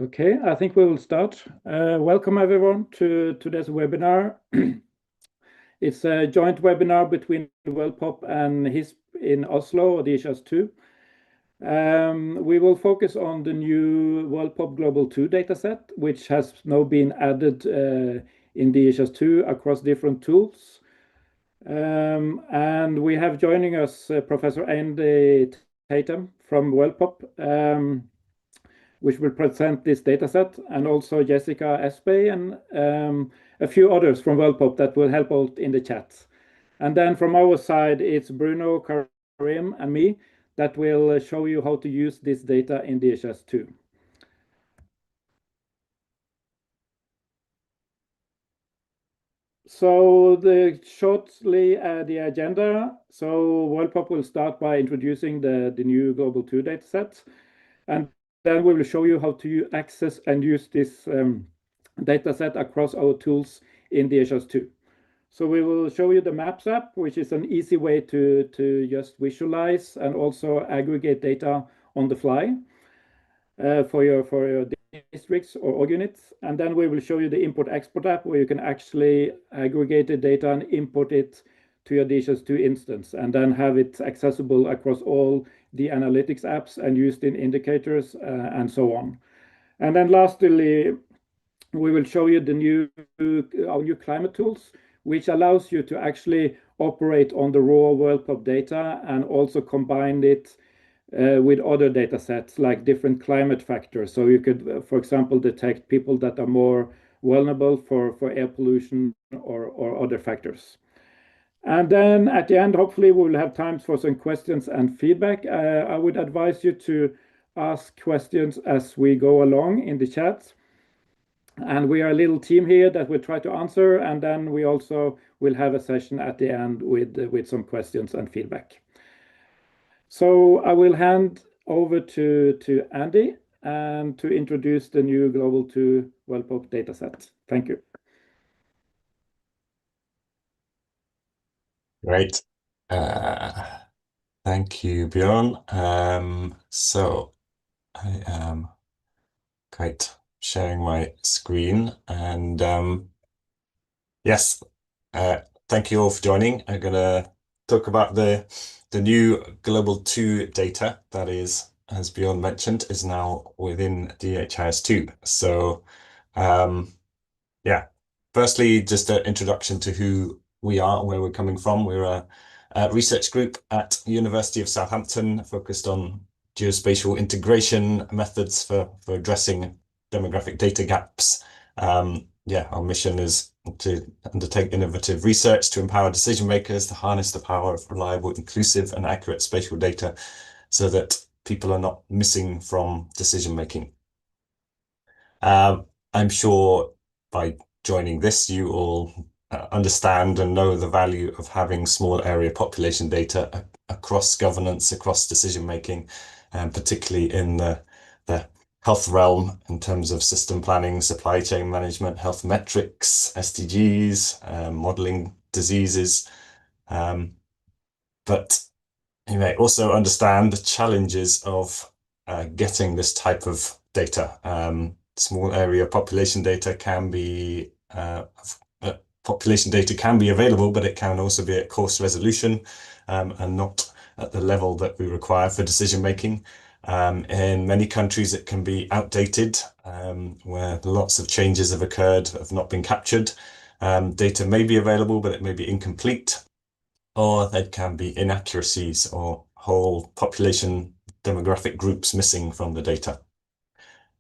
Okay, I think we will start. Welcome everyone to today's webinar. It's a joint webinar between WorldPop and HISP in Oslo, or DHIS2. We will focus on the new WorldPop Global 2 dataset, which has now been added in DHIS2 across different tools. And we have joining us Professor Andy Tatum from WorldPop, which will present this dataset, and also Jessica Espey and a few others from WorldPop that will help out in the chat. And then from our side, it's Bruno, Karim, and me that will show you how to use this data in DHIS2. So shortly the agenda. So WorldPop will start by introducing the new Global 2 dataset, and then we will show you how to access and use this dataset across our tools in DHIS2. So we will show you the Maps app, which is an easy way to just visualize and also aggregate data on the fly for your districts or org units. And then we will show you the Import-Export app, where you can actually aggregate the data and import it to your DHIS2 instance, and then have it accessible across all the analytics apps and used in indicators and so on. And then lastly, we will show you our new climate tools, which allows you to actually operate on the raw WorldPop data and also combine it with other data sets like different climate factors. So you could, for example, detect people that are more vulnerable for air pollution or other factors. And then at the end, hopefully we will have time for some questions and feedback. I would advise you to ask questions as we go along in the chat. And we are a little team here that will try to answer, and then we also will have a session at the end with some questions and feedback. So I will hand over to Andy and to introduce the new Global 2 WorldPop dataset. Thank you. Great. Thank you, Bjorn. So I am sharing my screen, and yes, thank you all for joining. I'm gonna talk about the new Global 2 data that is, as Bjorn mentioned, is now within DHIS2. So yeah, firstly, just an introduction to who we are, where we're coming from. We're a research group at University of Southampton focused on geospatial integration methods for addressing demographic data gaps. Our mission is to undertake innovative research to empower decision makers to harness the power of reliable, inclusive, and accurate spatial data so that people are not missing from decision making. I'm sure by joining this, you all understand and know the value of having small area population data across governance, across decision making, and particularly in the health realm in terms of system planning, supply chain management, health metrics, SDGs, modeling diseases. But you may also understand the challenges of getting this type of data. Small area population data can be available, but it can also be at coarse resolution and not at the level that we require for decision making. In many countries, it can be outdated, where lots of changes have occurred, have not been captured. Data may be available, but it may be incomplete, or there can be inaccuracies or whole population demographic groups missing from the data.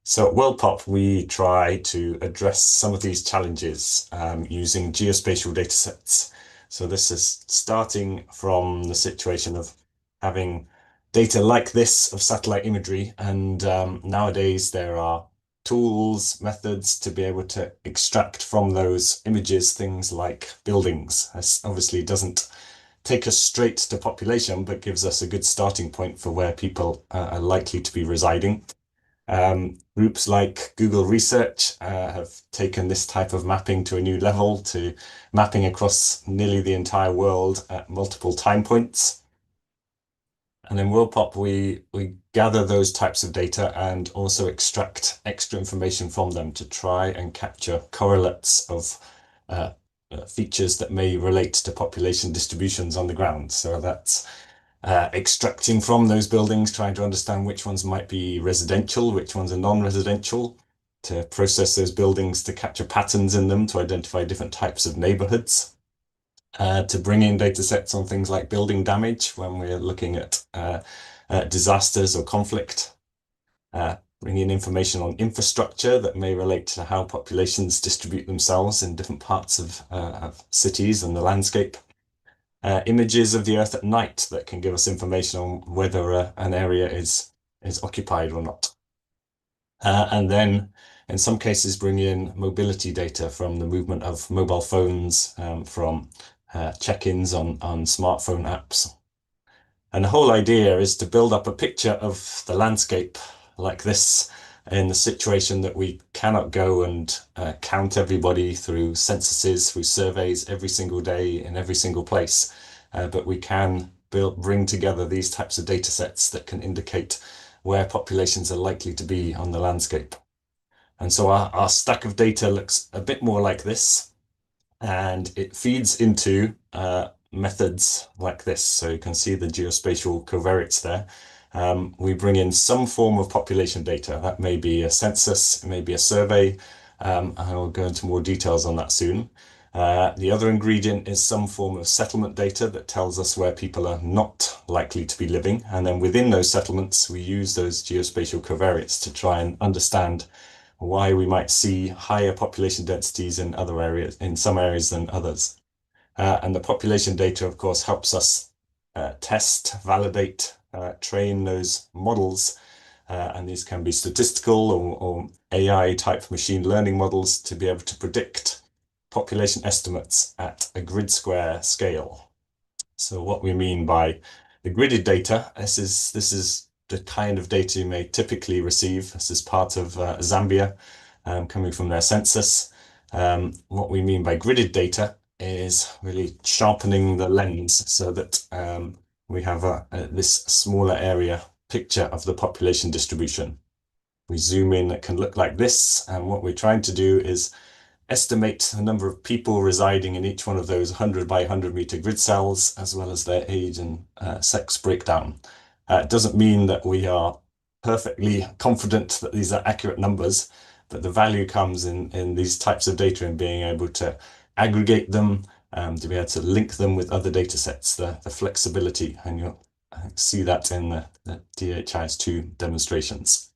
So at WorldPop, we try to address some of these challenges using geospatial datasets. So this is starting from the situation of having data like this of satellite imagery, and nowadays there are tools, methods to be able to extract from those images things like buildings. This obviously doesn't take us straight to population, but gives us a good starting point for where people are likely to be residing. Groups like Google Research have taken this type of mapping to a new level, to mapping across nearly the entire world at multiple time points. And in WorldPop, we gather those types of data and also extract extra information from them to try and capture correlates of features that may relate to population distributions on the ground. So that's extracting from those buildings, trying to understand which ones might be residential, which ones are non-residential, to process those buildings to capture patterns in them, to identify different types of neighborhoods. To bring in data sets on things like building damage when we're looking at disasters or conflict. Bring in information on infrastructure that may relate to how populations distribute themselves in different parts of cities and the landscape. Images of the Earth at night that can give us information on whether an area is occupied or not. And then in some cases bring in mobility data from the movement of mobile phones, from check-ins on smartphone apps. And the whole idea is to build up a picture of the landscape like this in the situation that we cannot go and count everybody through censuses, through surveys every single day in every single place. But we can bring together these types of data sets that can indicate where populations are likely to be on the landscape. And so our stack of data looks a bit more like this, and it feeds into methods like this. So you can see the geospatial covariates there. We bring in some form of population data. That may be a census, it may be a survey. I'll go into more details on that soon. The other ingredient is some form of settlement data that tells us where people are not likely to be living. And then within those settlements, we use those geospatial covariates to try and understand why we might see higher population densities in other areas, in some areas than others. And the population data, of course, helps us test, validate, train those models. And these can be statistical or AI type machine learning models to be able to predict population estimates at a grid square scale. So what we mean by the gridded data, this is the kind of data you may typically receive. This is part of Zambia, coming from their census. What we mean by gridded data is really sharpening the lens so that we have this smaller area picture of the population distribution. We zoom in, it can look like this, and what we're trying to do is estimate the number of people residing in each one of those 100 by 100 meter grid cells, as well as their age and sex breakdown. It doesn't mean that we are perfectly confident that these are accurate numbers, but the value comes in these types of data and being able to aggregate them, to be able to link them with other data sets, the flexibility, and you'll see that in the DHIS2 demonstrations.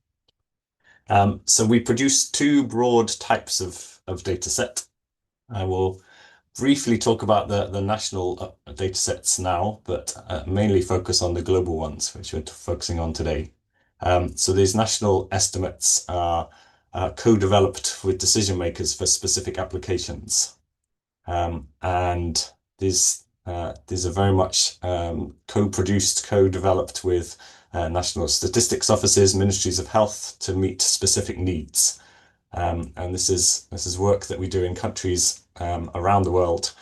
So we produce two broad types of data set. I will briefly talk about the national data sets now, but mainly focus on the global ones, which we're focusing on today. So these national estimates are co-developed with decision makers for specific applications. And these are very much co-produced, co-developed with national statistics offices, ministries of health to meet specific needs. And this is work that we do in countries around the world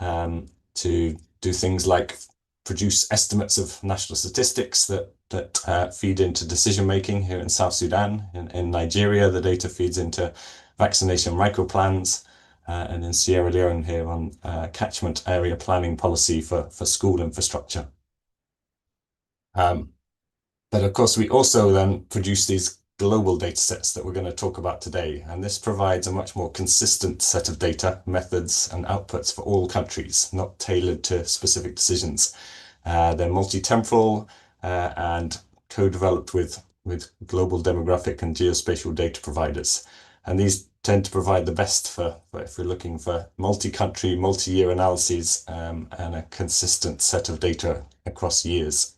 to do things like produce estimates of national statistics that feed into decision making here in South Sudan. In Nigeria, the data feeds into vaccination microplans, and in Sierra Leone here on catchment area planning policy for school infrastructure. But of course, we also then produce these global data sets that we're going to talk about today. And this provides a much more consistent set of data, methods, and outputs for all countries, not tailored to specific decisions. They're multi-temporal and co-developed with global demographic and geospatial data providers. And these tend to provide the best for if we're looking for multi-country, multi-year analyses, and a consistent set of data across years.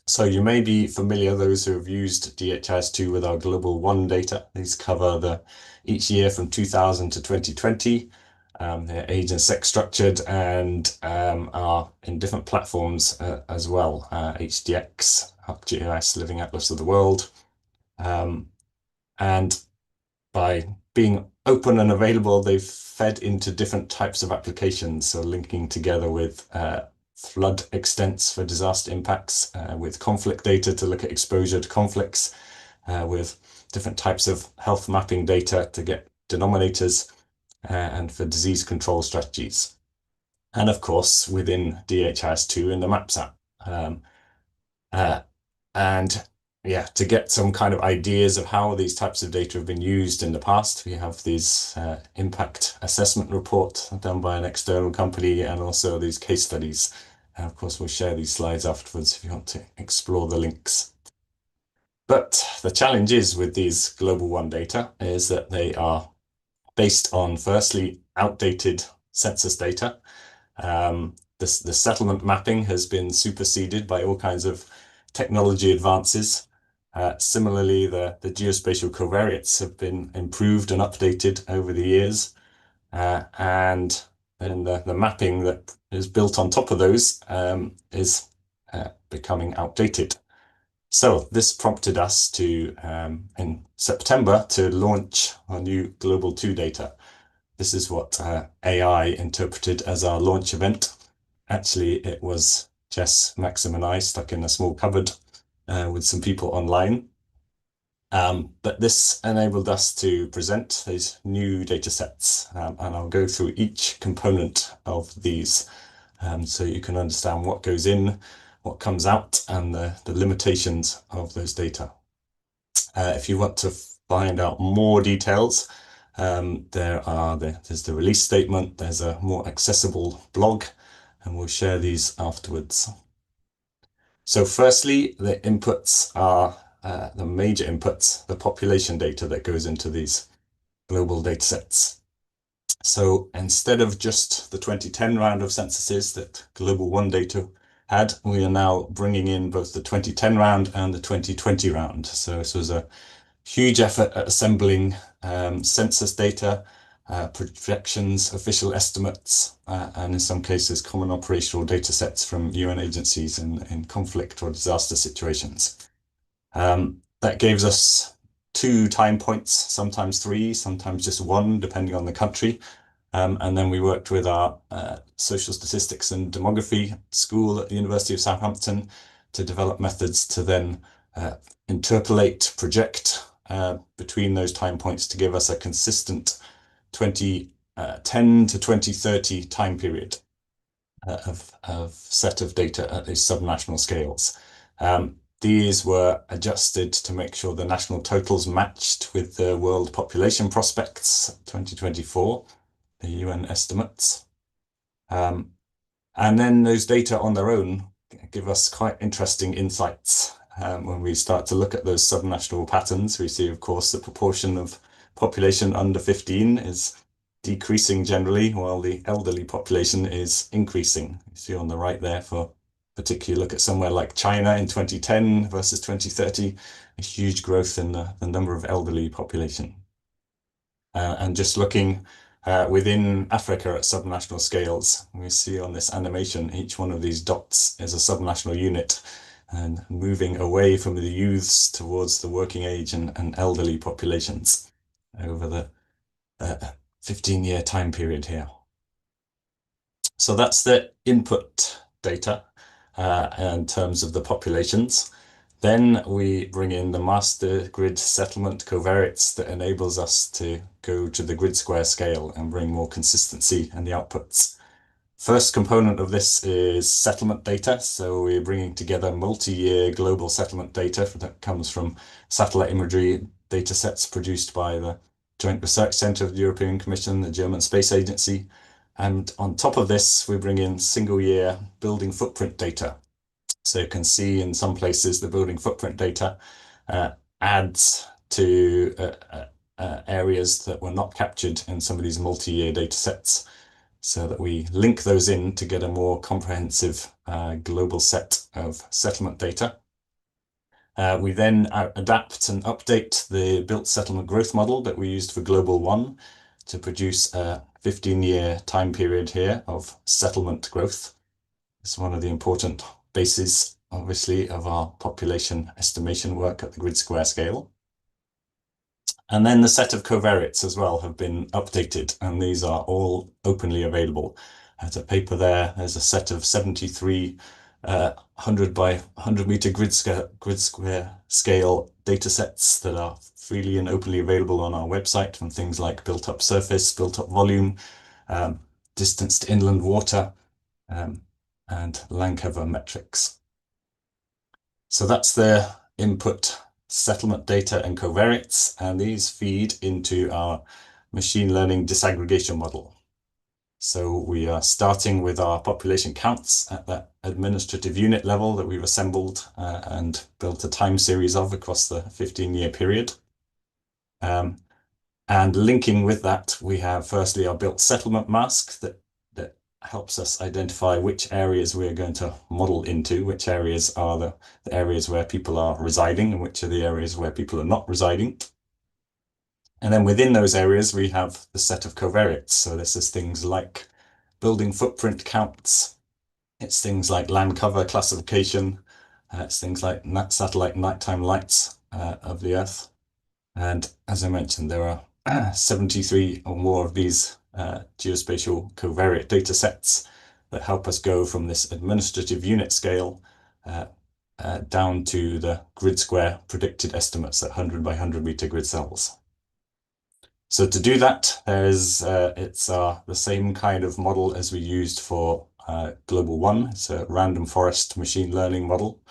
So you may be familiar, those who have used DHIS2, with our Global 1 data. These cover each year from 2000 to 2020. They're age and sex structured and are in different platforms as well. HDX, ArcGIS, Living Atlas of the World. And by being open and available, they've fed into different types of applications. So linking together with flood extents for disaster impacts, with conflict data to look at exposure to conflicts, with different types of health mapping data to get denominators, and for disease control strategies. And of course, within DHIS2 in the Maps app. And yeah, to get some kind of ideas of how these types of data have been used in the past, we have these impact assessment report done by an external company, and also these case studies. And of course, we'll share these slides afterwards if you want to explore the links. But the challenge is with these Global 1 data is that they are based on, firstly, outdated census data. The settlement mapping has been superseded by all kinds of technology advances. Similarly, the geospatial covariates have been improved and updated over the years. And then the mapping that is built on top of those is becoming outdated. So this prompted us to, in September, to launch our new Global 2 data. This is what AI interpreted as our launch event. Actually, it was Jess, Maxim, and I stuck in a small cupboard with some people online. But this enabled us to present these new data sets, and I'll go through each component of these so you can understand what goes in, what comes out, and the limitations of those data. If you want to find out more details, there's the release statement, there's a more accessible blog, and we'll share these afterwards. So firstly, the inputs are the major inputs, the population data that goes into these global data sets. So instead of just the 2010 round of censuses that Global 1 data had, we are now bringing in both the 2010 round and the 2020 round. So this was a huge effort at assembling census data, projections, official estimates, and in some cases, common operational data sets from UN agencies in conflict or disaster situations. That gives us 2 time points, sometimes 3, sometimes just 1, depending on the country. And then we worked with our social statistics and demography school at the University of Southampton to develop methods to then interpolate, project between those time points to give us a consistent 2010 to 2030 time period of set of data at these subnational scales. These were adjusted to make sure the national totals matched with the World Population Prospects 2024, the UN estimates. And then those data on their own give us quite interesting insights. When we start to look at those subnational patterns, we see, of course, the proportion of population under 15 is decreasing generally, while the elderly population is increasing. You see on the right there, for particularly look at somewhere like China in 2010 versus 2030, a huge growth in the number of elderly population. And just looking within Africa at subnational scales, we see on this animation, each one of these dots is a subnational unit, and moving away from the youths towards the working age and elderly populations over the 15-year time period here. So that's the input data in terms of the populations. Then we bring in the master grid settlement covariates that enables us to go to the grid square scale and bring more consistency in the outputs. First component of this is settlement data. So we're bringing together multi-year global settlement data that comes from satellite imagery data sets produced by the Joint Research Centre of the European Commission, the German Space Agency. And on top of this, we bring in single-year building footprint data. So you can see in some places the building footprint data adds to areas that were not captured in some of these multi-year data sets, so that we link those in to get a more comprehensive global set of settlement data. We then adapt and update the built settlement growth model that we used for Global 1 to produce a 15-year time period here of settlement growth. It's one of the important bases, obviously, of our population estimation work at the grid square scale. And then the set of covariates as well have been updated, and these are all openly available. There's a paper there. There's a set of 73 100 by 100 meter grid square scale data sets that are freely and openly available on our website, from things like built up surface, built up volume, distance to inland water, and land cover metrics. So that's the input settlement data and covariates, and these feed into our machine learning disaggregation model. So we are starting with our population counts at that administrative unit level that we've assembled and built a time series of across the 15-year period. And linking with that, we have firstly our built settlement mask that helps us identify which areas we're going to model into, which areas are the areas where people are residing and which are the areas where people are not residing. And then within those areas, we have the set of covariates. So this is things like building footprint counts. It's things like land cover classification. It's things like satellite nighttime lights of the Earth. And as I mentioned, there are 73 or more of these geospatial covariate data sets that help us go from this administrative unit scale down to the grid square predicted estimates at 100 by 100 meter grid cells. So to do that, it's the same kind of model as we used for Global 1. It's a random forest machine learning model.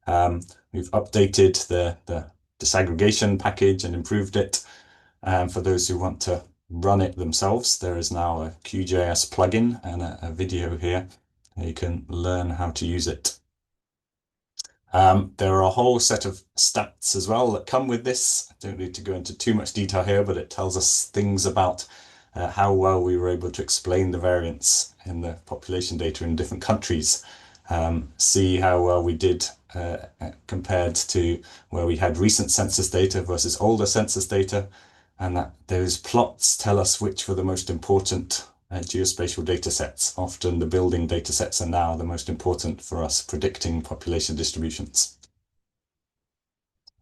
We've updated the disaggregation package and improved it. For those who want to run it themselves, there is now a QGIS plugin and a video here. You can learn how to use it. There are a whole set of stats as well that come with this. I don't need to go into too much detail here, but it tells us things about how well we were able to explain the variance in the population data in different countries. See how well we did compared to where we had recent census data versus older census data, and that those plots tell us which were the most important geospatial data sets. Often the building data sets are now the most important for us predicting population distributions.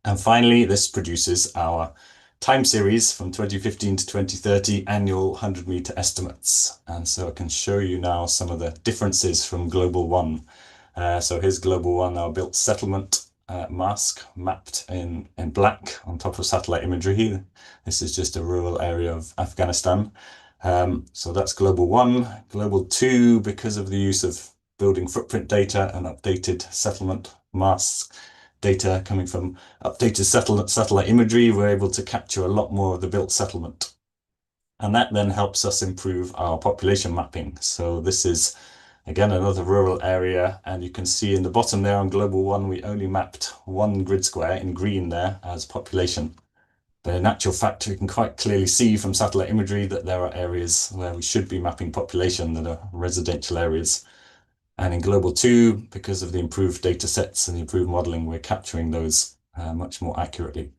And finally, this produces our time series from 2015 to 2030 annual 100 meter estimates. And so I can show you now some of the differences from Global 1. So here's Global 1, our built settlement mask mapped in black on top of satellite imagery. This is just a rural area of Afghanistan. So that's Global 1. Global 2, because of the use of building footprint data and updated settlement mask data coming from updated satellite imagery, we're able to capture a lot more of the built settlement. And that then helps us improve our population mapping. So this is, again, another rural area, and you can see in the bottom there on Global 1, we only mapped one grid square in green there as population. But in actual fact, we can quite clearly see from satellite imagery that there are areas where we should be mapping population that are residential areas. And in Global 2, because of the improved data sets and the improved modeling, we're capturing those much more accurately.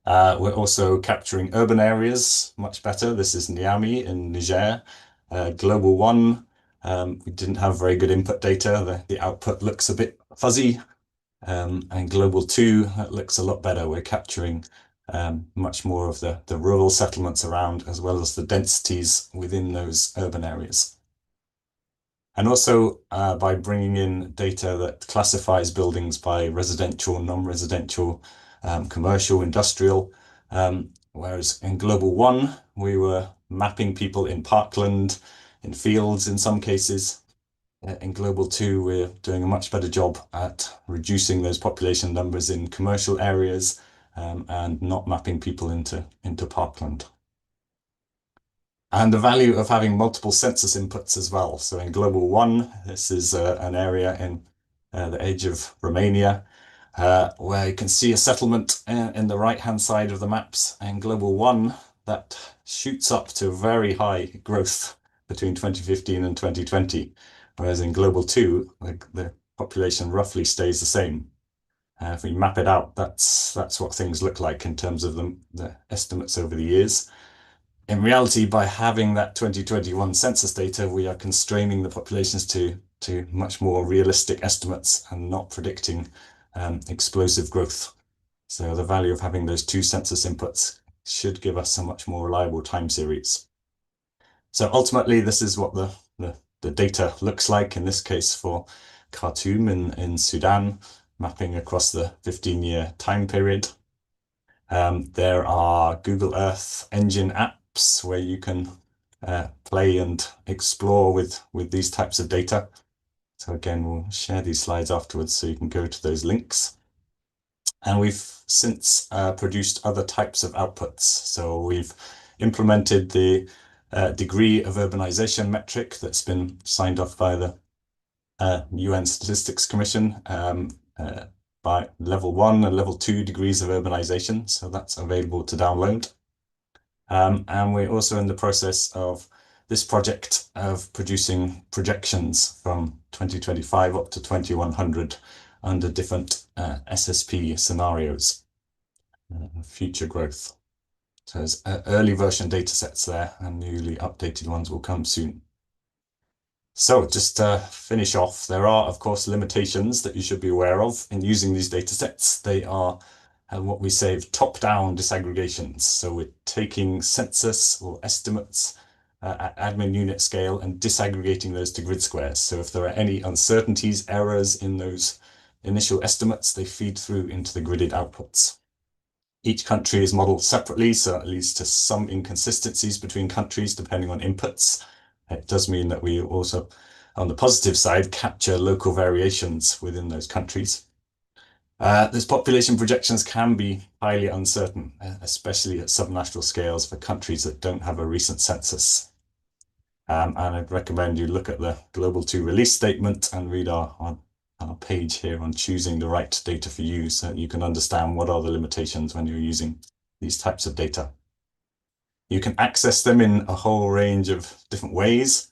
We're also capturing urban areas much better. This is Niamey in Niger. Global 1, we didn't have very good input data. The output looks a bit fuzzy. And Global 2, that looks a lot better. We're capturing much more of the rural settlements around, as well as the densities within those urban areas. And also by bringing in data that classifies buildings by residential, non-residential, commercial, industrial. Whereas in Global 1, we were mapping people in parkland, in fields in some cases. In Global 2, we're doing a much better job at reducing those population numbers in commercial areas and not mapping people into parkland. And the value of having multiple census inputs as well. So in Global 1, this is an area in the edge of Romania, where you can see a settlement in the right-hand side of the maps. And Global 1, that shoots up to very high growth between 2015 and 2020. Whereas in Global 2, the population roughly stays the same. If we map it out, that's what things look like in terms of the estimates over the years. In reality, by having that 2021 census data, we are constraining the populations to much more realistic estimates and not predicting explosive growth. So the value of having those two census inputs should give us a much more reliable time series. So ultimately, this is what the data looks like, in this case for Khartoum in Sudan, mapping across the 15-year time period. There are Google Earth Engine apps where you can play and explore with these types of data. So again, we'll share these slides afterwards so you can go to those links. And we've since produced other types of outputs. So we've implemented the degree of urbanization metric that's been signed off by the UN Statistics Commission by level 1 and level 2 degrees of urbanization. So that's available to download. And we're also in the process of this project of producing projections from 2025 up to 2100 under different SSP scenarios, future growth. So there's early version datasets there, and newly updated ones will come soon. So just to finish off, there are, of course, limitations that you should be aware of in using these datasets. They are what we say top-down disaggregations. So we're taking census or estimates at admin unit scale and disaggregating those to grid squares. So if there are any uncertainties, errors in those initial estimates, they feed through into the gridded outputs. Each country is modeled separately, so it leads to some inconsistencies between countries depending on inputs. It does mean that we also, on the positive side, capture local variations within those countries. Those population projections can be highly uncertain, especially at subnational scales for countries that don't have a recent census. And I'd recommend you look at the Global 2 release statement and read our page here on choosing the right data for you, so that you can understand what are the limitations when you're using these types of data. You can access them in a whole range of different ways,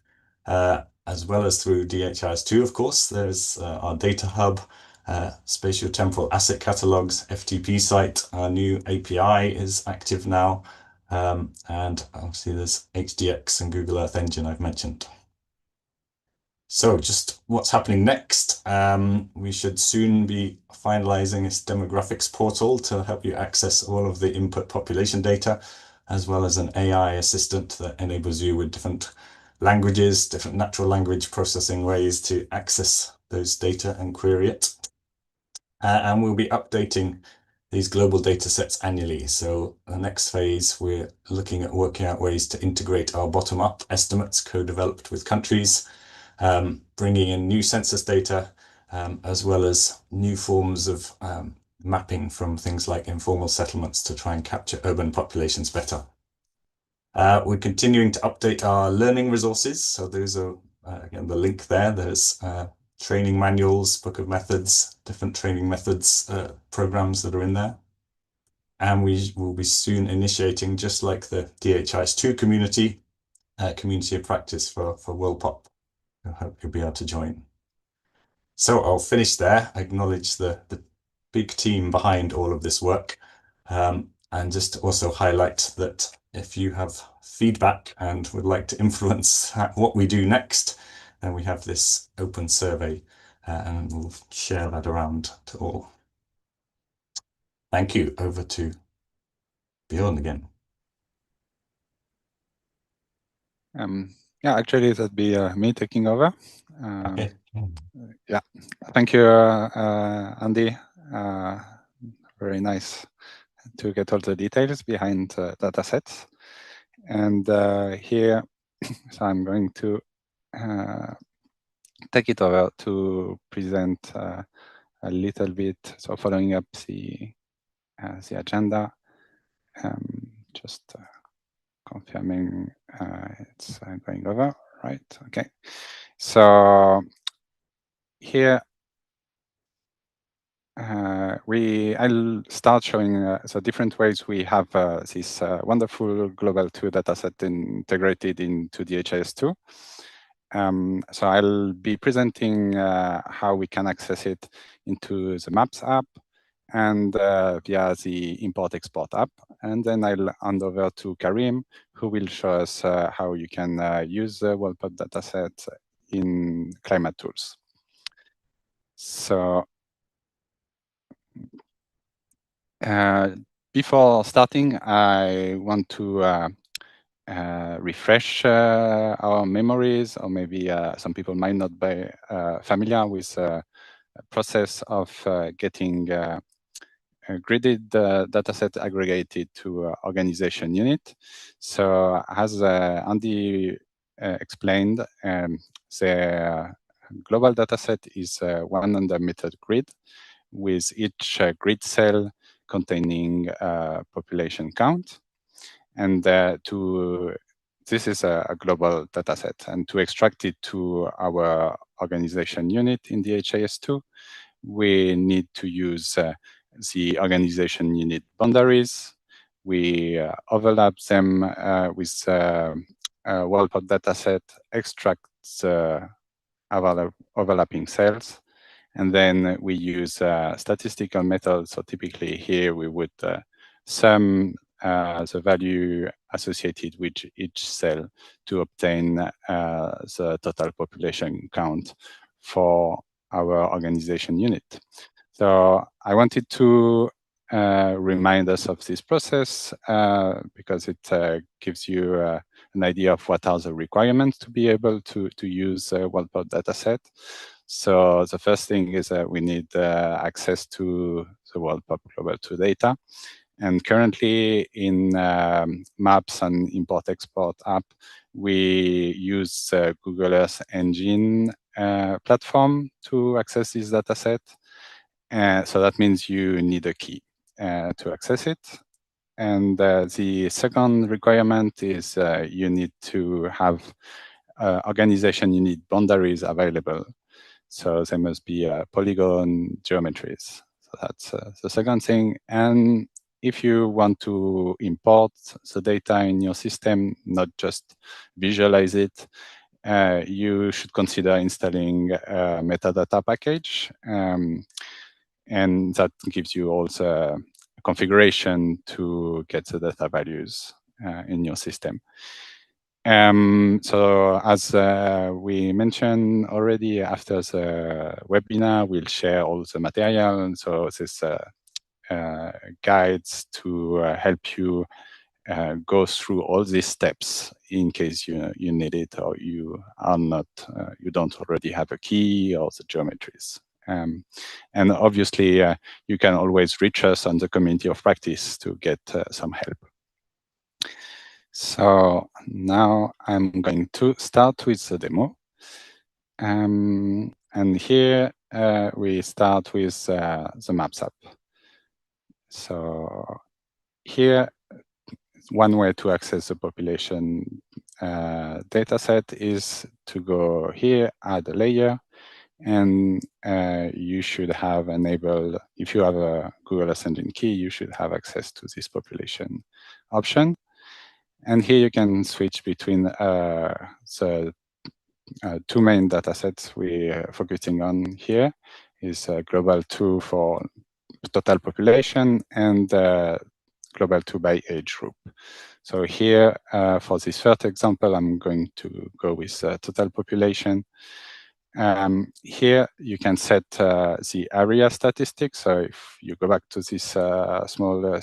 as well as through DHIS2, of course. There's our data hub, spatiotemporal asset catalogs, FTP site. Our new API is active now. And obviously there's HDX and Google Earth Engine I've mentioned. So just what's happening next? We should soon be finalizing this demographics portal to help you access all of the input population data, as well as an AI assistant that enables you with different languages, different natural language processing ways to access those data and query it. And we'll be updating these global data sets annually. So the next phase, we're looking at working out ways to integrate our bottom-up estimates co-developed with countries, bringing in new census data, as well as new forms of mapping from things like informal settlements to try and capture urban populations better. We're continuing to update our learning resources. So those are, again, the link there. There's training manuals, book of methods, different training methods, programs that are in there. And we will be soon initiating, just like the DHIS2 community, community of practice for WorldPop. I hope you'll be able to join. So I'll finish there, acknowledge the big team behind all of this work, and just also highlight that if you have feedback and would like to influence what we do next, then we have this open survey, and we'll share that around to all. Thank you. Over to Bjorn again. Yeah, actually, that'd be me taking over. Okay. Yeah, thank you, Andy. Very nice to get all the details behind data sets. And here, so I'm going to take it over to present a little bit, so following up the agenda, just confirming it's going over, right? Okay. So here, I'll start showing the different ways we have this wonderful Global 2 dataset integrated into DHIS2. So I'll be presenting how we can access it into the Maps app and via the Import-Export app. And then I'll hand over to Karim, who will show us how you can use the WorldPop dataset in climate tools. So before starting, I want to refresh our memories, or maybe some people might not be familiar with the process of getting a gridded dataset aggregated to organization unit. So as Andy explained, the global dataset is 100 meter grid, with each grid cell containing population count. And this is a global dataset. And to extract it to our organization unit in the DHIS2, we need to use the organization unit boundaries. We overlap them with WorldPop dataset, extract the overlapping cells, and then we use statistical methods. So typically here we would sum the value associated with each cell to obtain the total population count for our organization unit. So I wanted to remind us of this process because it gives you an idea of what are the requirements to be able to use a WorldPop dataset. So the first thing is that we need access to the WorldPop Global 2 data. And currently in Maps and Import-Export app, we use Google Earth Engine platform to access this dataset. So that means you need a key to access it. And the second requirement is you need to have organization unit boundaries available. So there must be polygon geometries. So that's the second thing. And if you want to import the data in your system, not just visualize it, you should consider installing a metadata package. And that gives you also configuration to get the data values in your system. So as we mentioned already, after the webinar, we'll share all the material. So this guides to help you go through all these steps in case you need it, or you are not, you don't already have a key or the geometries. And obviously, you can always reach us on the community of practice to get some help. So now I'm going to start with the demo. And here we start with the Maps app. So here, one way to access the population dataset is to go here, add a layer, and you should have enabled, if you have a Google Earth Engine key, you should have access to this population option. And here you can switch between the two main datasets we're focusing on here is Global 2 for total population and Global 2 by age group. So here, for this first example, I'm going to go with total population. Here you can set the area statistics. So if you go back to this small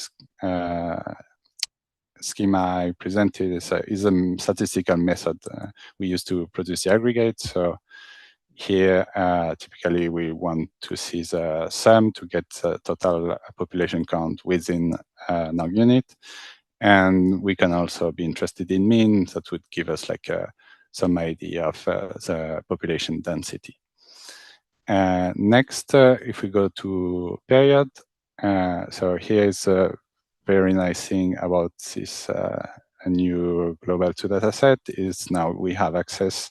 schema I presented, is a statistical method we use to produce the aggregate. So here, typically we want to see the sum to get the total population count within our unit. And we can also be interested in mean. That would give us like some idea of the population density. Next, if we go to period, so here is a very nice thing about this a new Global 2 dataset is now we have access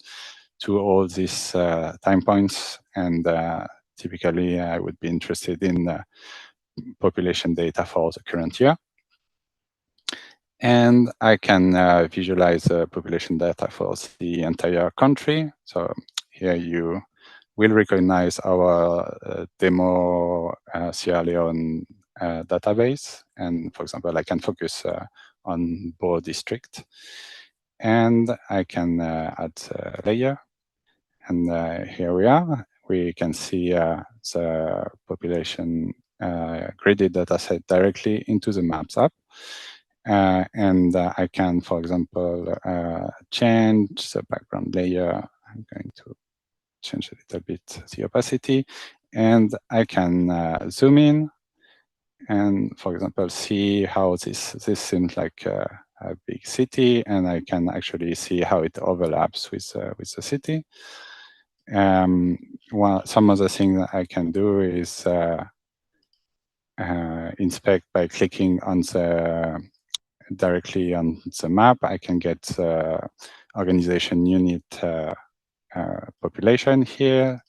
to all these time points, and typically I would be interested in population data for the current year. And I can visualize population data for the entire country. So here you will recognize our demo Sierra Leone database. And for example, I can focus on Bo district. And I can add a layer. And here we are. We can see the population gridded dataset directly into the Maps app. And I can, for example, change the background layer. I'm going to change a little bit the opacity, and I can zoom in and, for example, see how this seems like a big city, and I can actually see how it overlaps with the city. Some other thing that I can do is inspect by clicking on directly on the map. I can get organization unit population here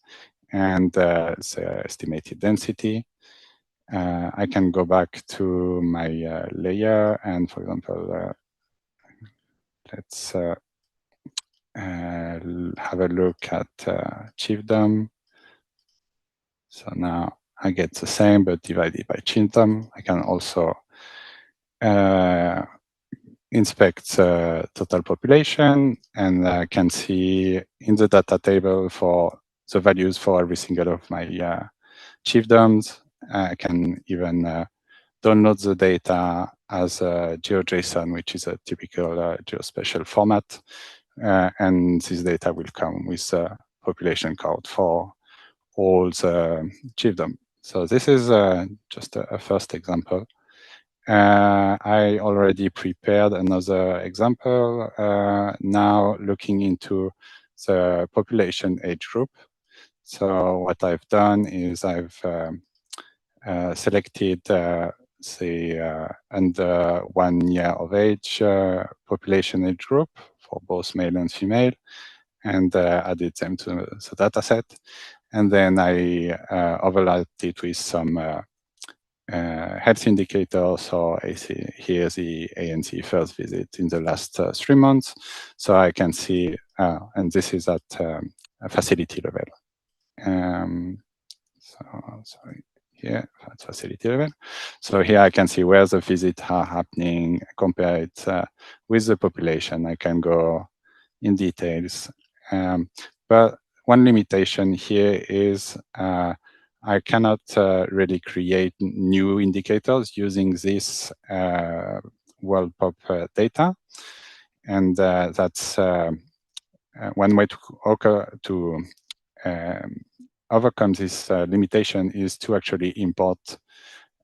and the estimated density. I can go back to my layer and, for example, let's have a look at chiefdom. So now I get the same, but divided by chiefdom. I can also inspect the total population, and I can see in the data table for the values for every single of my chiefdoms. I can even download the data as a GeoJSON, which is a typical geospatial format. And this data will come with a population count for all the chiefdom. So this is just a first example. I already prepared another example, now looking into the population age group. So what I've done is I've selected under 1 year of age population age group for both male and female, and added them to the dataset. And then I overlapped it with some health indicators. So I see here the ANC first visit in the last 3 months. So I can see, and this is at a facility level. Sorry, here at facility level. So here I can see where the visits are happening, compare it with the population. I can go in details. But one limitation here is I cannot really create new indicators using this WorldPop data. And that's one way to overcome this limitation is to import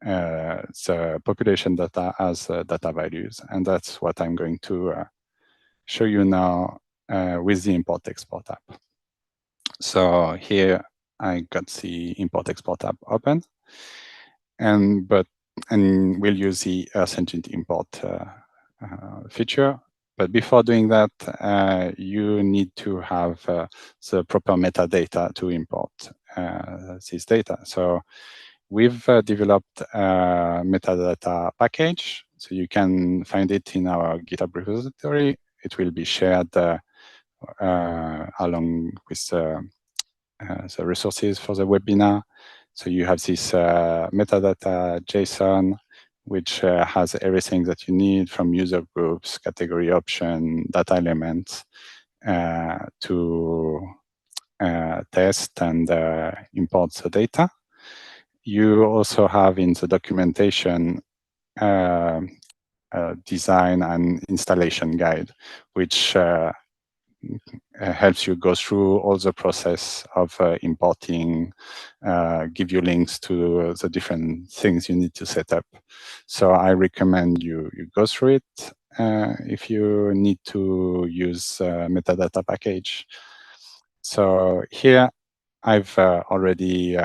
the population data as data values. And that's what I'm going to show you now with the import-export app. So here I got the import-export app open, and we'll use the Earth Engine import feature. But before doing that, you need to have the proper metadata to import this data. So we've developed a metadata package. So you can find it in our GitHub repository. It will be shared along with the resources for the webinar. So you have this metadata JSON, which has everything that you need from user groups, category option, data elements to test and import the data. You also have in the documentation design and installation guide, which helps you go through all the process of importing, give you links to the different things you need to set up. So I recommend you go through it if you need to use metadata package. So here I've already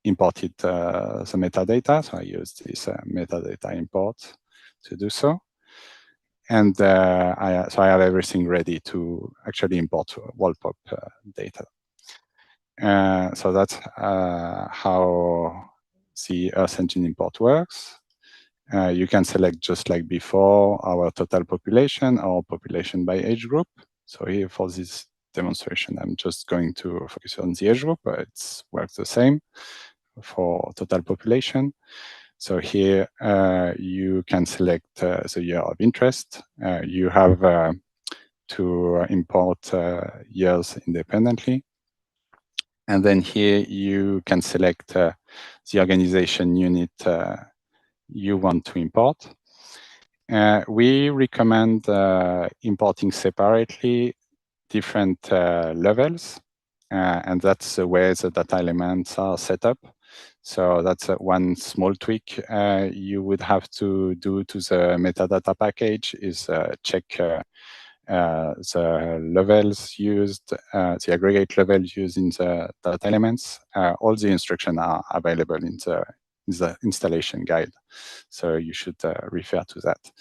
imported the metadata. So I use this metadata import to do so. And so I have everything ready to actually import WorldPop data. So that's how the Earth Engine import works. You can select, just like before, our total population or population by age group. So here for this demonstration, I'm just going to focus on the age group, but it works the same for total population. So here you can select the year of interest. You have to import years independently. And then here you can select the organization unit you want to import. we recommend importing separately different levels, and that's the way the data elements are set up. So that's one small tweak you would have to do to the metadata package is check the levels used, the aggregate levels used in the data elements. All the instructions are available in the installation guide, so you should refer to that.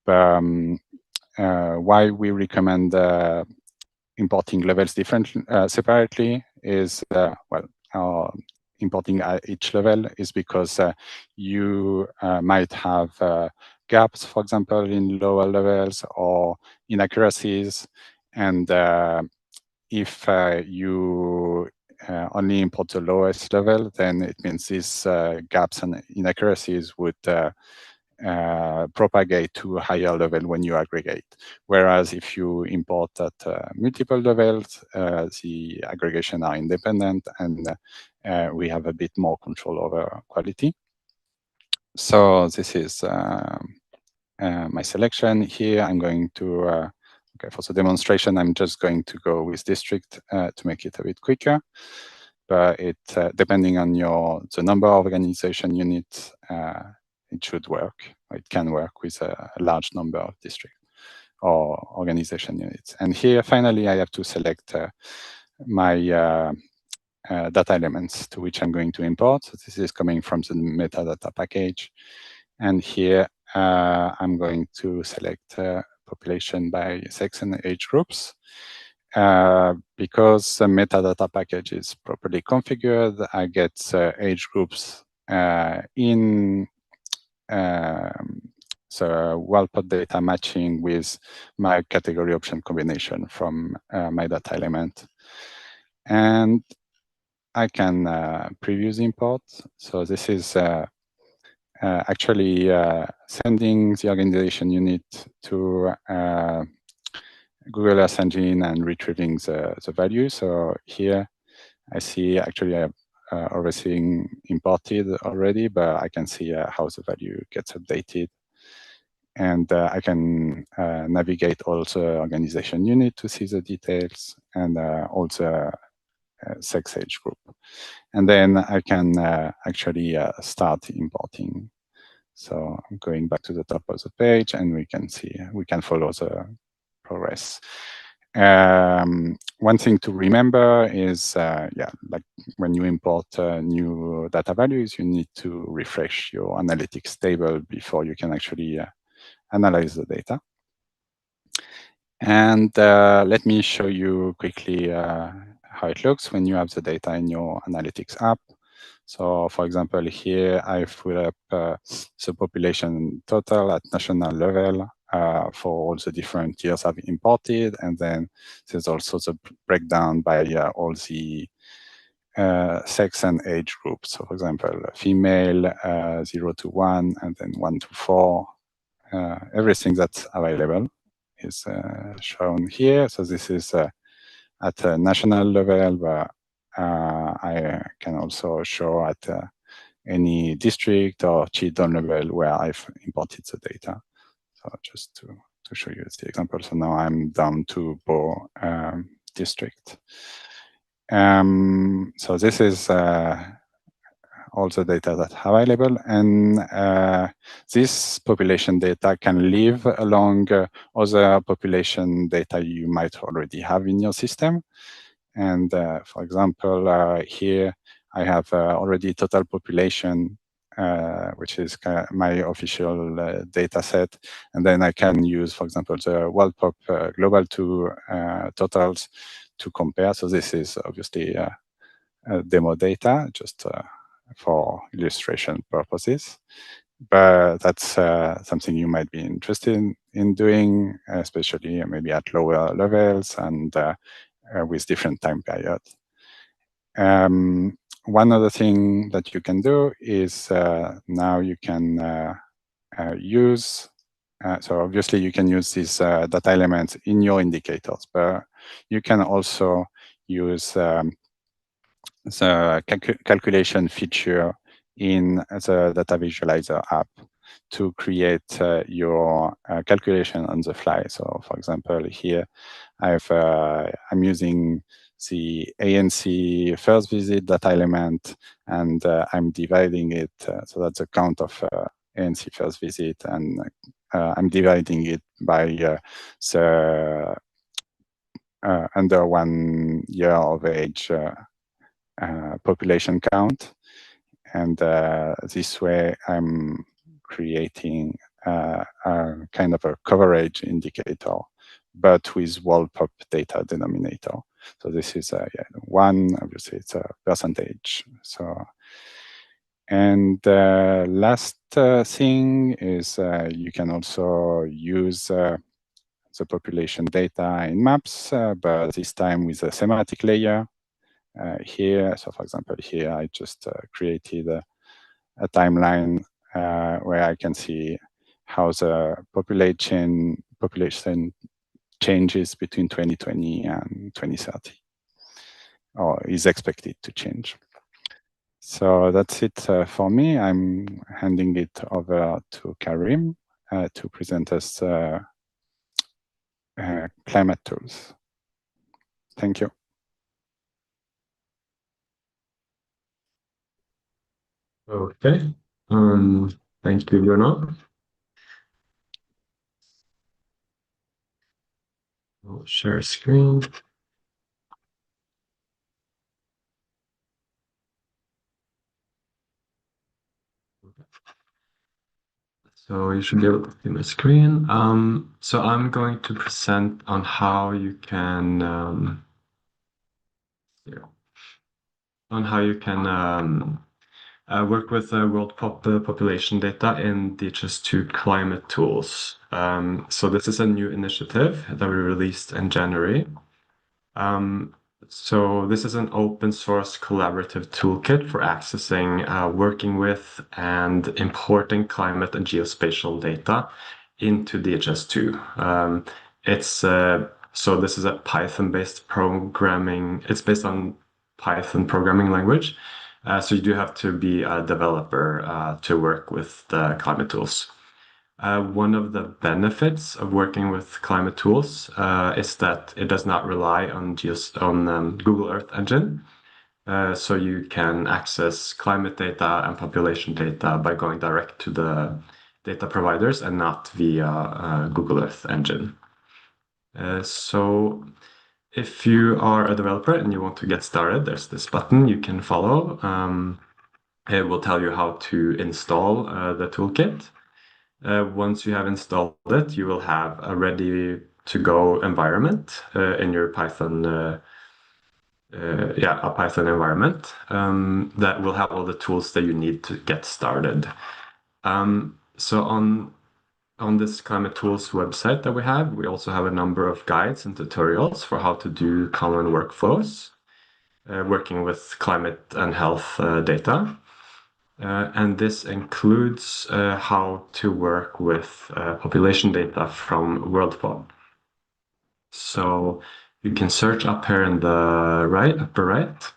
Why we recommend importing levels separately is, importing each level is because you might have gaps, for example, in lower levels or inaccuracies. And if you only import the lowest level, then it means these gaps and inaccuracies would propagate to a higher level when you aggregate. Whereas if you import at multiple levels, the aggregation are independent, and we have a bit more control over quality. So this is my selection here. I'm going to, okay, for the demonstration, I'm just going to go with district to make it a bit quicker. But it, depending on the number of organization units, it should work. It can work with a large number of districts or organization units. And here, finally, I have to select my data elements to which I'm going to import. So this is coming from the metadata package. And here, I'm going to select population by sex and age groups. Because the metadata package is properly configured, I get age groups in the WorldPop data matching with my category option combination from my data element. And I can preview the import. So this is actually sending the organization unit to Google Earth Engine and retrieving the value. So here I see actually I have everything imported already, but I can see how the value gets updated. And I can navigate all the organization unit to see the details and all the sex age group. And then I can actually start importing. So I'm going back to the top of the page, and we can see, we can follow the progress. One thing to remember is, like when you import new data values, you need to refresh your analytics table before you can actually analyze the data. And let me show you quickly how it looks when you have the data in your analytics app. So for example, here I've put up the population total at national level for all the different years I've imported. And then there's also the breakdown by all the sex and age groups. So for example, female 0 to 1, and then 1 to 4. Everything that's available is shown here. So this is at a national level, but I can also show at any district or children level where I've imported the data. So just to show you the example. So now I'm down to Bo district. So this is all the data that are available, and this population data can live along other population data you might already have in your system. And for example, here I have already total population, which is my official data set. And then I can use, for example, the WorldPop Global 2 totals to compare. So this is obviously demo data, just for illustration purposes. But that's something you might be interested in doing, especially maybe at lower levels and with different time periods. One other thing that you can do is now you can use, so obviously you can use these data elements in your indicators, but you can also use the calculation feature in the data visualizer app. to create your calculation on the fly. So, for example, here I'm using the ANC first visit data element, and I'm dividing it. So that's the count of ANC first visit, and I'm dividing it by the under 1 year of age population count. And this way I'm creating a kind of a coverage indicator, but with WorldPop data denominator. So this is one, obviously it's a percentage. So, and last thing is you can also use the population data in maps, but this time with a semantic layer here. So for example, here I just created a timeline where I can see how the population changes between 2020 and 2030, or is expected to change. So that's it for me. I'm handing it over to Karim to present us climate tools. Thank you. Okay. Thank you, Bruno. I'll share screen. So you should be able to see my screen. So I'm going to present on how you can work with WorldPop population data in DHIS2 climate tools. So this is a new initiative that we released in January. So this is an open source collaborative toolkit for accessing, working with, and importing climate and geospatial data into DHIS2. So this is a Python-based programming. It's based on Python programming language. So you do have to be a developer to work with the climate tools. One of the benefits of working with climate tools is that it does not rely on Google Earth Engine. So you can access climate data and population data by going direct to the data providers and not via Google Earth Engine. So if you are a developer and you want to get started, there's this button you can follow. It will tell you how to install the toolkit. Once you have installed it, you will have a ready-to-go environment in your Python, a Python environment that will have all the tools that you need to get started. So on this Climate Tools website that we have, we also have a number of guides and tutorials for how to do common workflows, working with climate and health data. And this includes how to work with population data from WorldPop. So you can search up here in the upper right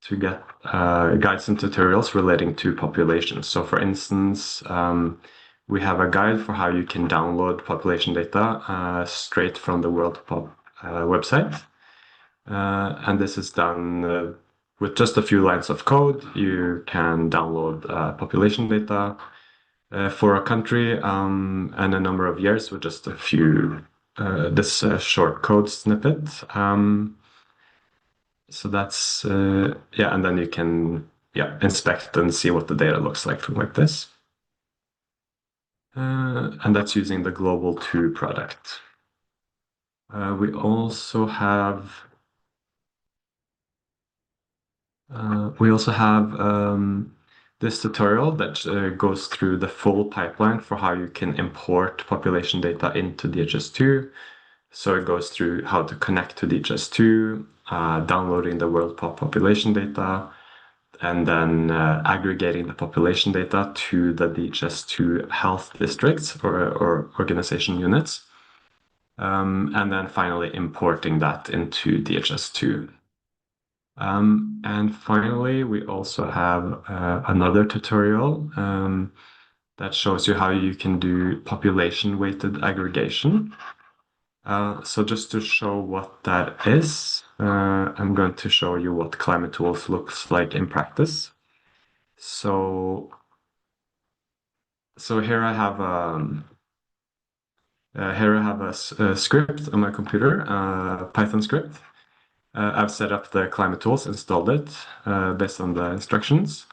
to get guides and tutorials relating to populations. So for instance, we have a guide for how you can download population data straight from the WorldPop website. And this is done with just a few lines of code. You can download population data for a country and a number of years with just a few, this short code snippet. So that's, and then you can inspect and see what the data looks like from like this. And that's using the Global 2 product. We also have this tutorial that goes through the full pipeline for how you can import population data into DHIS2. So it goes through how to connect to DHIS2, downloading the WorldPop population data, and then aggregating the population data to the DHIS2 health districts or organization units. And then finally importing that into DHIS2. And finally, we also have another tutorial that shows you how you can do population-weighted aggregation. So just to show what that is, I'm going to show you what Climate Tools looks like in practice. So here I have a script on my computer, a Python script. I've set up the Climate Tools, installed it based on the instructions.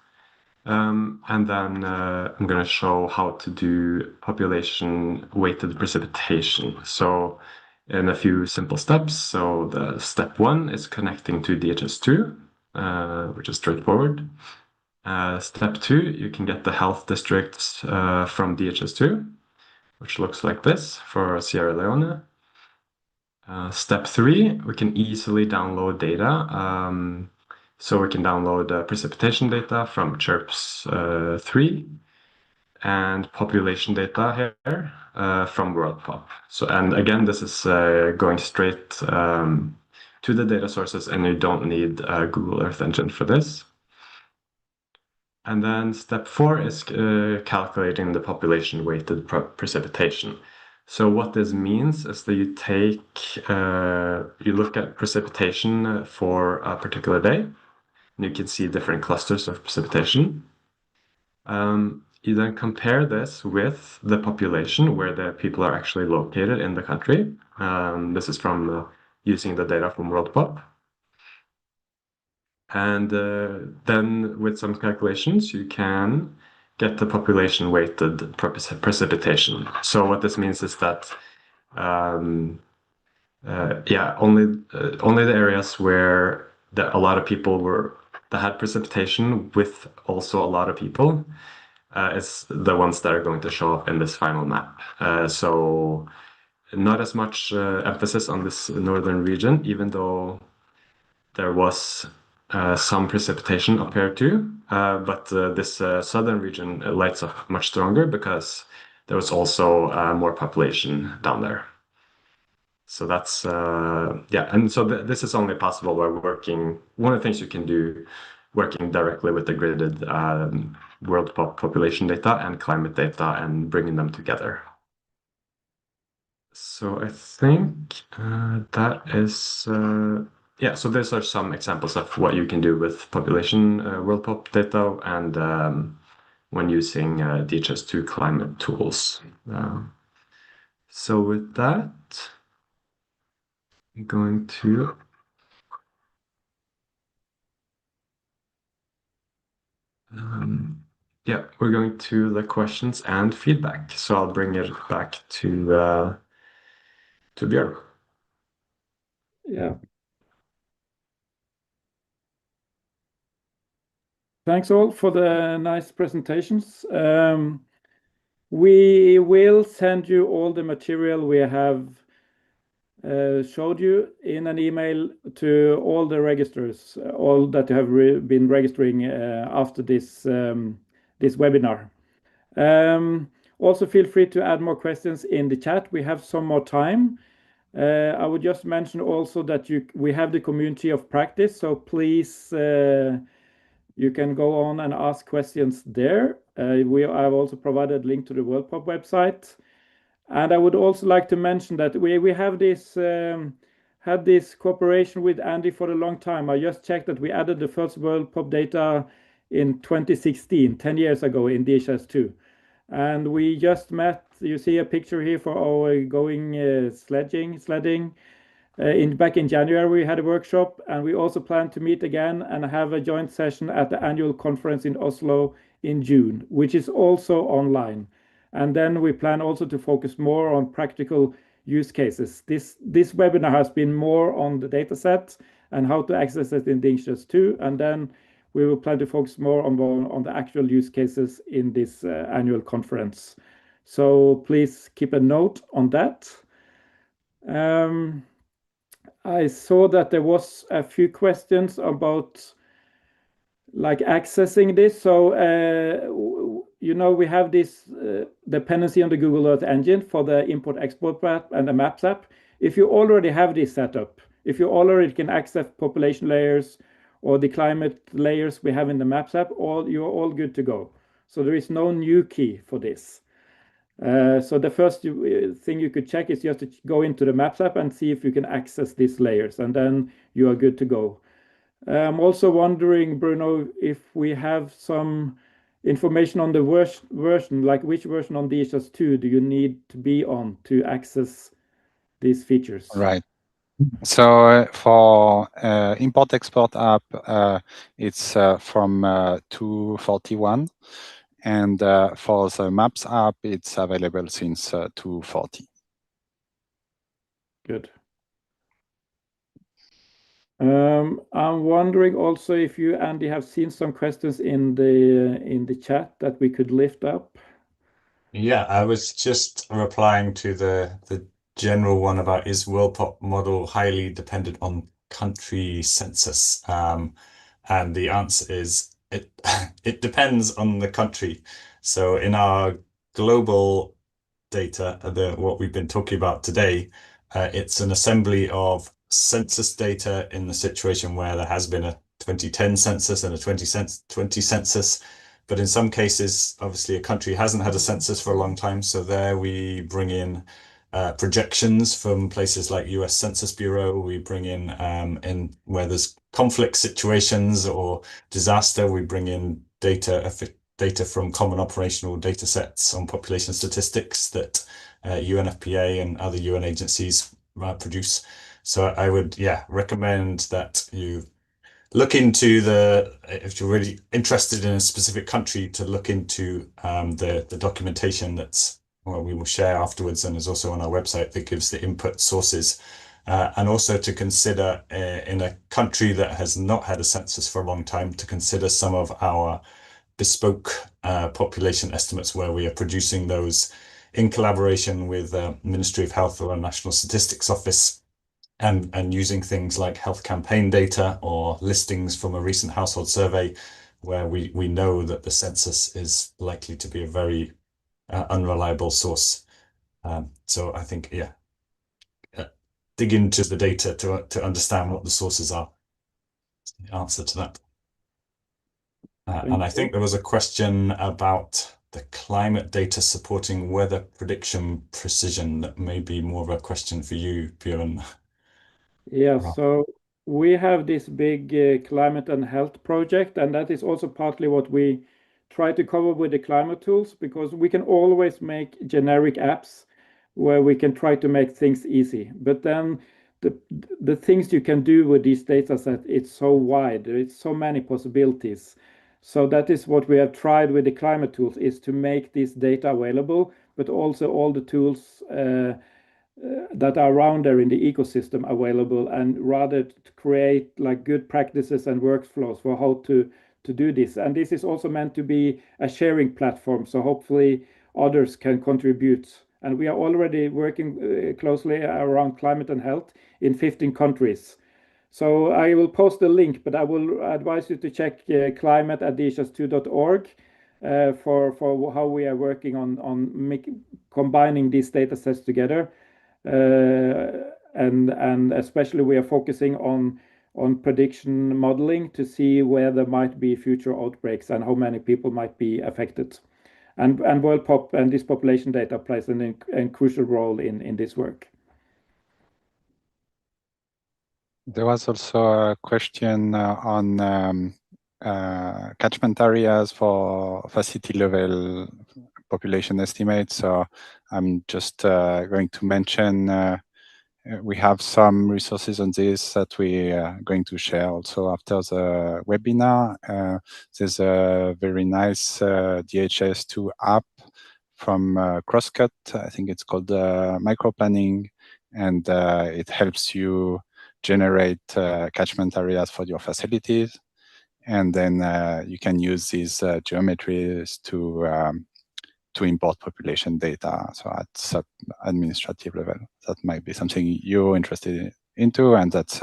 And then I'm going to show how to do population-weighted precipitation. So in a few simple steps. So the step 1 is connecting to DHIS2, which is straightforward. Step 2, you can get the health districts from DHIS2, which looks like this for Sierra Leone. Step 3, we can easily download data. So we can download precipitation data from CHIRPS 3 and population data here from WorldPop. So, and again, this is going straight to the data sources, and you don't need Google Earth Engine for this. And then step 4 is calculating the population-weighted precipitation. So what this means is that you take, you look at precipitation for a particular day, and you can see different clusters of precipitation. You then compare this with the population where the people are actually located in the country. This is from using the data from WorldPop. And then with some calculations, you can get the population-weighted precipitation. So what this means is that, only the areas where a lot of people that had precipitation with also a lot of people is the ones that are going to show up in this final map. So not as much emphasis on this northern region, even though there was some precipitation up here too, but this southern region lights up much stronger because there was also more population down there. So that's, and so this is only possible by working, one of the things you can do, working directly with the gridded WorldPop population data and climate data and bringing them together. So I think that is, so these are some examples of what you can do with population WorldPop data and when using DHIS2 climate tools. So with that, I'm going to we're going to the questions and feedback. So I'll bring it back to Björn. Yeah. Thanks all for the nice presentations. We will send you all the material we have showed you in an email to all the registrars, all that have been registering after this webinar. Also feel free to add more questions in the chat. We have some more time. I would just mention also that we have the community of practice, so please you can go on and ask questions there. I've also provided a link to the WorldPop website. And I would also like to mention that we have this had this cooperation with Andy for a long time. I just checked that we added the first WorldPop data in 2016, 10 years ago in DHIS2. And we just met, you see a picture here for our going sledding. Back in January, we had a workshop, and we also plan to meet again and have a joint session at the annual conference in Oslo in June, which is also online. And then we plan also to focus more on practical use cases. This webinar has been more on the data set and how to access it in DHIS2, and then we will plan to focus more on the actual use cases in this annual conference. So please keep a note on that. I saw that there was a few questions about like accessing this. So, we have this dependency on the Google Earth Engine for the import-export app and the Maps app. If you already have this set up, if you already can access population layers or the climate layers we have in the Maps app, you're all good to go. So there is no new key for this. So the first thing you could check is just to go into the Maps app and see if you can access these layers, and then you are good to go. I'm also wondering, Bruno, if we have some information on the version, like which version on DHIS2 do you need to be on to access these features? Right. So for import-export app, it's from 241. And for the Maps app, it's available since 240. Good. I'm wondering also if you, Andy, have seen some questions in the chat that we could lift up. Yeah, I was just replying to the general one about, is WorldPop model highly dependent on country census? And the answer is it depends on the country. So in our global data, what we've been talking about today, it's an assembly of census data in the situation where there has been a 2010 census and a 2020 census. But in some cases, obviously, a country hasn't had a census for a long time. So there we bring in projections from places like US Census Bureau. We bring in where there's conflict situations or disaster, we bring in data from common operational data sets on population statistics that UNFPA and other UN agencies produce. So I would, recommend that you look into if you're really interested in a specific country, to look into the documentation we will share afterwards, and is also on our website, that gives the input sources. And also to consider in a country that has not had a census for a long time, to consider some of our bespoke population estimates, where we are producing those in collaboration with Ministry of Health or a National Statistics Office, and using things like health campaign data or listings from a recent household survey, where we know that the census is likely to be a very unreliable source. So I think, dig into the data to understand what the sources are. That's the answer to that. And I think there was a question about the climate data supporting weather prediction precision. That may be more of a question for you, Björn. Yeah, so we have this big climate and health project, and that is also partly what we try to cover with the climate tools, because we can always make generic apps where we can try to make things easy. But then the things you can do with these data set, it's so wide, it's so many possibilities. So that is what we have tried with the climate tools, is to make this data available, but also all the tools that are around there in the ecosystem available, and rather to create like good practices and workflows for how to do this. And this is also meant to be a sharing platform, so hopefully others can contribute. And we are already working closely around climate and health in 15 countries. So I will post the link, but I will advise you to check climate@dhis2.org for how we are working on combining these data sets together. And especially we are focusing on prediction modeling to see where there might be future outbreaks and how many people might be affected. And WorldPop and this population data plays a crucial role in this work. There was also a question on catchment areas for facility level population estimates. So I'm just going to mention we have some resources on this that we are going to share also after the webinar. There's a very nice DHIS2 app from Crosscut. I think it's called Microplanning, and it helps you generate catchment areas for your facilities. And then you can use these geometries to import population data. So at sub-administrative level, that might be something you're interested into, and that's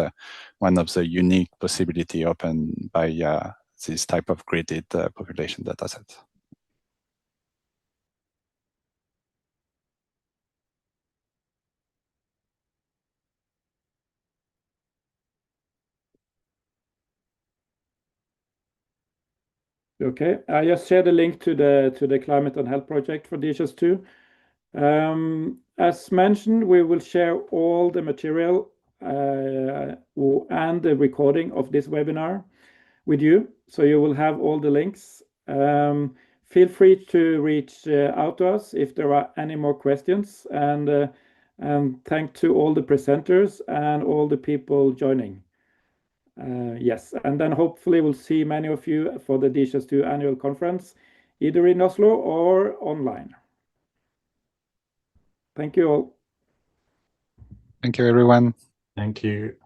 one of the unique possibility opened by this type of gridded population dataset. Okay, I just shared a link to the Climate and Health project for DHIS2. As mentioned, we will share all the material and the recording of this webinar with you, so you will have all the links. Feel free to reach out to us if there are any more questions, and thank to all the presenters and all the people joining. Yes, and then hopefully we'll see many of you for the DHIS2 annual conference, either in Oslo or online. Thank you all. Thank you, everyone. Thank you.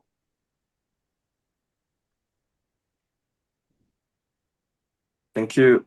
Thank you.